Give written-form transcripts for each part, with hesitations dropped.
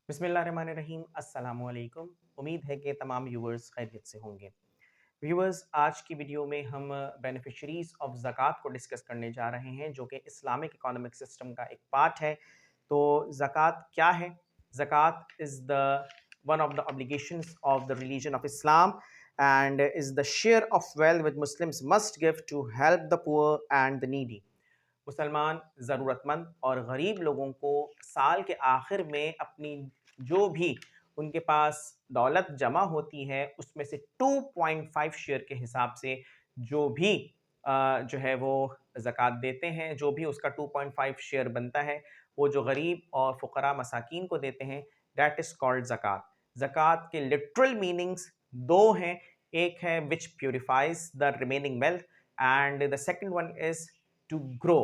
बिस्मिल्लाहिर्रहमानिर्रहीम अस्सलामु अलैकुम। उम्मीद है कि तमाम व्यूवर्स खैरियत से होंगे। व्यूवर्स, आज की वीडियो में हम बेनिफिशरीज ऑफ ज़कात को डिस्कस करने जा रहे हैं, जो कि इस्लामिक इकोनॉमिक सिस्टम का एक पार्ट है। तो ज़कात क्या है? ज़कात is the one of the obligations of the religion of Islam and is the share of wealth which Muslims must give to help the poor and the needy. मुसलमान ज़रूरतमंद और गरीब लोगों को साल के आखिर में अपनी जो भी उनके पास दौलत जमा होती है उसमें से 2.5 शेयर के हिसाब से जो भी जो है वो ज़कात देते हैं, जो भी उसका 2.5 शेयर बनता है वो जो गरीब और फ़ुकरा मसाकीन को देते हैं, दैट इज़ कॉल्ड ज़कात। ज़कात के लिटरल मीनिंग्स दो हैं, एक है which purifies the remaining wealth and the second one is to grow.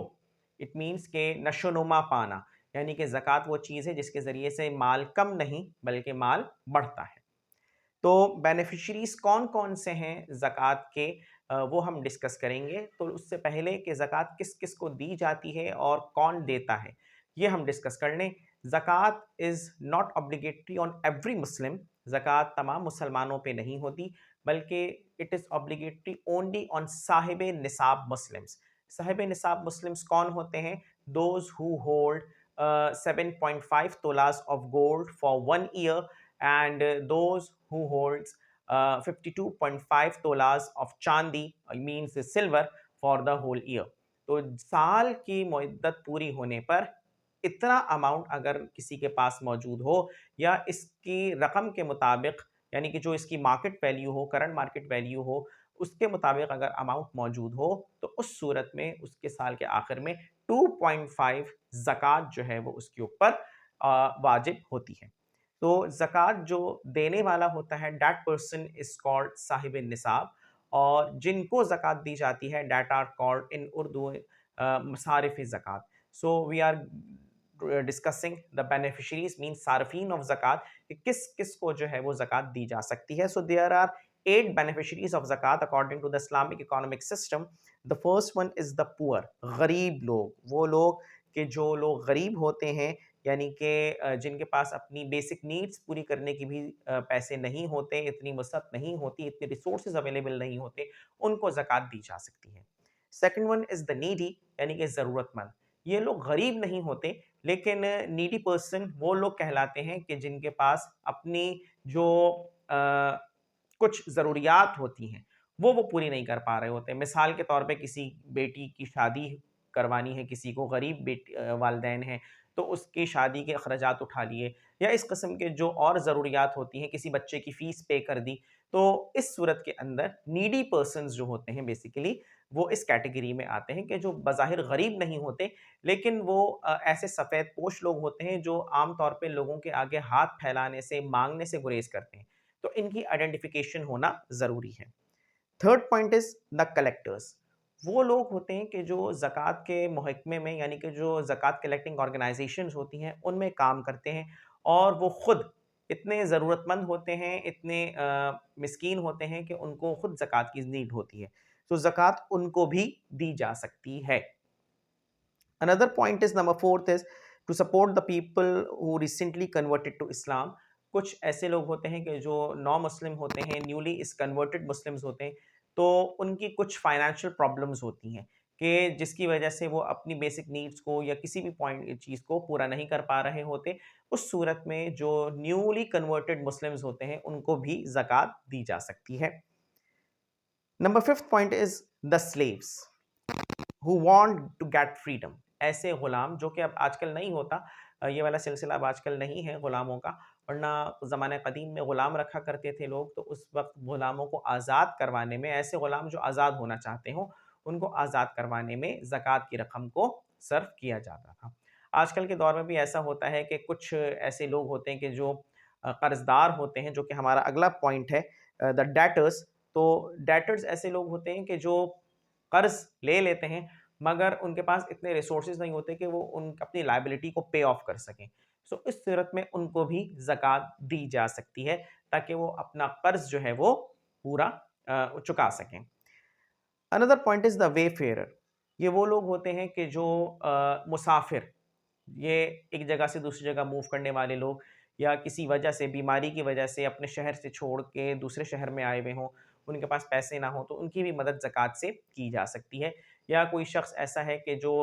It means के नशोनुमा पाना, यानी कि ज़कात वो चीज़ है जिसके ज़रिए से माल कम नहीं बल्कि माल बढ़ता है। तो बेनिफिशरीज कौन कौन से हैं ज़कात के, वो हम डिस्कस करेंगे। तो उससे पहले कि ज़कात किस किस को दी जाती है और कौन देता है, ये हम डिस्कस कर लें। ज़कात is not obligatory on every Muslim. ज़कात तमाम मुसलमानों पे नहीं होती, बल्कि it is obligatory only on साहिब निसाब मुस्लिम्स। साहिब निसाब मुस्लिम्स कौन होते हैं? Those who hold 7.5 tolas of gold for 1 year and those who holds 52.5 tolas of chandi, means silver, for the whole year। तो साल की मुद्दत पूरी होने पर इतना अमाउंट अगर किसी के पास मौजूद हो या इसकी रकम के मुताबिक, यानी कि जो इसकी मार्केट वैल्यू हो, करंट मार्केट वैल्यू हो, उसके मुताबिक अगर अमाउंट मौजूद हो तो उस सूरत में उसके साल के आखिर में 2.5 ज़कात जो है वो उसके ऊपर वाजिब होती है। तो ज़कात जो देने वाला होता है, दैट पर्सन इज़ कॉल्ड साहिब निसाब, और जिनको ज़कात दी जाती है that are called in Urdu मसारिफ ज़कात। So we are discussing the beneficiaries मीन सारफीन ऑफ ज़कात, कि किस किस को जो है वो ज़कात दी जा सकती है। So there are 8 beneficiaries of zakat according to the Islamic economic system. The first one is the poor, गरीब लोग, वो लोग कि जो लोग गरीब होते हैं, यानी कि जिनके पास अपनी बेसिक नीड्स पूरी करने की भी पैसे नहीं होते, इतनी वसअत नहीं होती, इतने रिसोर्सेज अवेलेबल नहीं होते, उनको ज़कात दी जा सकती है। Second one is the needy, यानी कि ज़रूरतमंद। ये लोग गरीब नहीं होते, लेकिन नीडी पर्सन वो लोग कहलाते हैं कि जिनके पास अपनी जो कुछ ज़रूरियात होती हैं वो पूरी नहीं कर पा रहे होते। मिसाल के तौर पे किसी बेटी की शादी करवानी है, किसी को गरीब वालदैन हैं, तो उसकी शादी के अखराजात उठा लिए, या इस किस्म के जो और ज़रूरियात होती हैं, किसी बच्चे की फ़ीस पे कर दी। तो इस सूरत के अंदर नीडी पर्सन्स जो होते हैं बेसिकली वो इस कैटेगरी में आते हैं, कि जो बज़ाहिर गरीब नहीं होते, लेकिन वो ऐसे सफ़ेद पोश लोग होते हैं जो आम तौर पे लोगों के आगे हाथ फैलाने से, माँगने से गुरेज़ करते हैं। तो इनकी आइडेंटिफिकेशन होना ज़रूरी है। Third point is the collectors. वो लोग होते हैं कि जो ज़कात के महकमे में, यानी कि जो ज़कात कलेक्टिंग ऑर्गेनाइजेशंस होती हैं उनमें काम करते हैं, और वो खुद इतने ज़रूरतमंद होते हैं, इतने मिस्कीन होते हैं कि उनको खुद ज़कात की नीड होती है। तो ज़कात उनको भी दी जा सकती है। Another point is number fourth is to support the people who recently converted to Islam। कुछ ऐसे लोग होते हैं कि जो नौ मुस्लिम होते हैं, न्यूली इस कन्वर्टेड मुस्लिम्स होते हैं, तो उनकी कुछ फाइनेंशियल प्रॉब्लम्स होती हैं कि जिसकी वजह से वो अपनी बेसिक नीड्स को या किसी भी पॉइंट चीज़ को पूरा नहीं कर पा रहे होते। उस सूरत में जो न्यूली कन्वर्टेड मुस्लिम्स होते हैं उनको भी ज़कात दी जा सकती है। Number fifth point is the slaves who want to get freedom. ऐसे गुलाम जो कि अब आजकल नहीं होता, ये वाला सिलसिला अब आजकल नहीं है गुलामों का, वरना ज़माने कदीम में गुलाम रखा करते थे लोग, तो उस वक्त गुलामों को आज़ाद करवाने में, ऐसे गुलाम जो आज़ाद होना चाहते हों उनको आज़ाद करवाने में ज़कात की रकम को सर्व किया जाता था। आजकल के दौर में भी ऐसा होता है कि कुछ ऐसे लोग होते हैं कि जो कर्जदार होते हैं, जो कि हमारा अगला पॉइंट है, द डेटर्स। तो डेटर्स ऐसे लोग होते हैं कि जो कर्ज ले लेते हैं, मगर उनके पास इतने रिसोर्सेज नहीं होते कि वो उन अपनी लायबिलिटी को पे ऑफ कर सकें। सो इस सूरत में उनको भी ज़कात दी जा सकती है, ताकि वो अपना कर्ज जो है वो पूरा चुका सकें। Another point is the wayfarer. ये वो लोग होते हैं कि जो मुसाफिर, ये एक जगह से दूसरी जगह मूव करने वाले लोग, یا کسی وجہ سے بیماری کی وجہ سے اپنے شہر سے چھوڑ کے دوسرے شہر میں آئے ہوئے ہوں، ان کے پاس پیسے نہ ہوں، تو ان کی بھی مدد زکوٰۃ سے کی جا سکتی ہے۔ یا کوئی شخص ایسا ہے کہ جو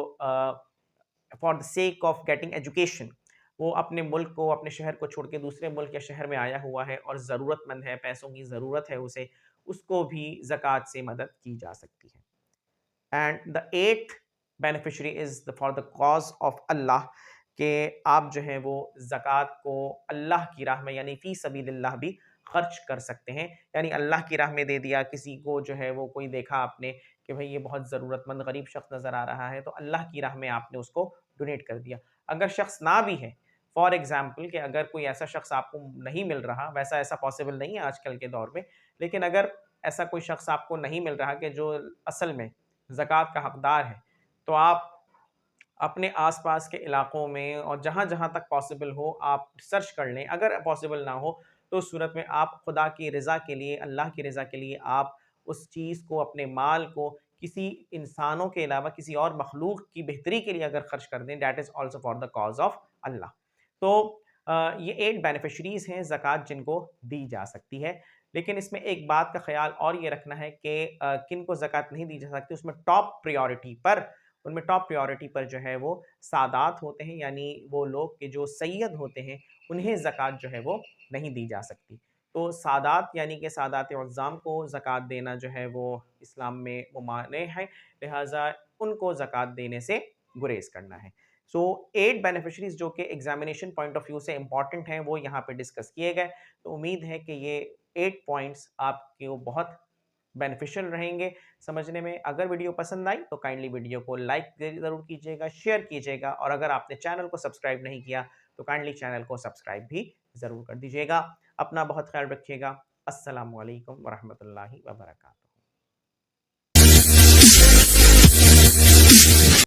for the sake of getting education وہ اپنے ملک کو، اپنے شہر کو چھوڑ کے دوسرے ملک یا شہر میں آیا ہوا ہے اور ضرورت مند ہے، پیسوں کی ضرورت ہے اسے، اس کو بھی زکوٰۃ سے مدد کی جا سکتی ہے۔ And the eighth beneficiary is for the cause of Allah, کہ آپ جو ہے وہ زکوٰۃ کو اللہ کی راہ میں یعنی فی سبیل اللہ بھی خرچ کر سکتے ہیں۔ یعنی اللہ کی راہ میں دے دیا، کسی کو جو ہے وہ کوئی دیکھا آپ نے کہ بھئی یہ بہت ضرورت مند غریب شخص نظر آ رہا ہے، تو اللہ کی راہ میں آپ نے اس کو ڈونیٹ کر دیا۔ اگر شخص نہ بھی ہے، فار ایگزامپل کہ اگر کوئی ایسا شخص آپ کو نہیں مل رہا، ویسا ایسا پاسبل نہیں ہے آج کل کے دور میں، لیکن اگر ایسا کوئی شخص آپ کو نہیں مل رہا کہ جو اصل میں زکوٰۃ کا حقدار ہے، تو آپ اپنے آس پاس کے علاقوں میں اور جہاں جہاں تک پاسبل ہو آپ سرچ کر لیں۔ اگر پاسبل نہ ہو تو اس صورت میں آپ خدا کی رضا کے لیے، اللہ کی رضا کے لیے آپ اس چیز کو، اپنے مال کو کسی انسانوں کے علاوہ کسی اور مخلوق کی بہتری کے لیے اگر خرچ کر دیں، that is also for the cause of Allah. تو یہ 8 بینیفیشریز ہیں زکوٰۃ جن کو دی جا سکتی ہے، لیکن اس میں ایک بات کا خیال اور یہ رکھنا ہے کہ کن کو زکوٰۃ نہیں دی جا سکتی، اس میں ٹاپ پریورٹی پر جو ہے وہ سادات ہوتے ہیں، یعنی وہ لوگ کہ جو سید ہوتے ہیں، انہیں زکوٰۃ جو ہے وہ نہیں دی جا سکتی۔ تو سادات یعنی کہ سادات عظام کو زکوٰۃ دینا جو ہے وہ اسلام میں ممانع ہے، لہٰذا ان کو زکوٰۃ دینے سے گریز کرنا ہے۔ سو 8 بینیفیشریز جو کہ ایگزامینیشن پوائنٹ آف ویو سے امپورٹنٹ ہیں، وہ یہاں پہ ڈسکس کیے گئے۔ تو امید ہے کہ یہ 8 پوائنٹس آپ کو بہت بینیفیشل رہیں گے سمجھنے میں۔ اگر ویڈیو پسند آئی تو کائنڈلی ویڈیو کو لائک ضرور کیجیے گا، شیئر کیجیے گا، اور اگر آپ نے چینل کو سبسکرائب نہیں کیا تو کائنڈلی چینل کو سبسکرائب بھی ضرور کر دیجیے گا۔ اپنا بہت خیال رکھیے گا۔ السلام علیکم ورحمۃ اللہ وبرکاتہ۔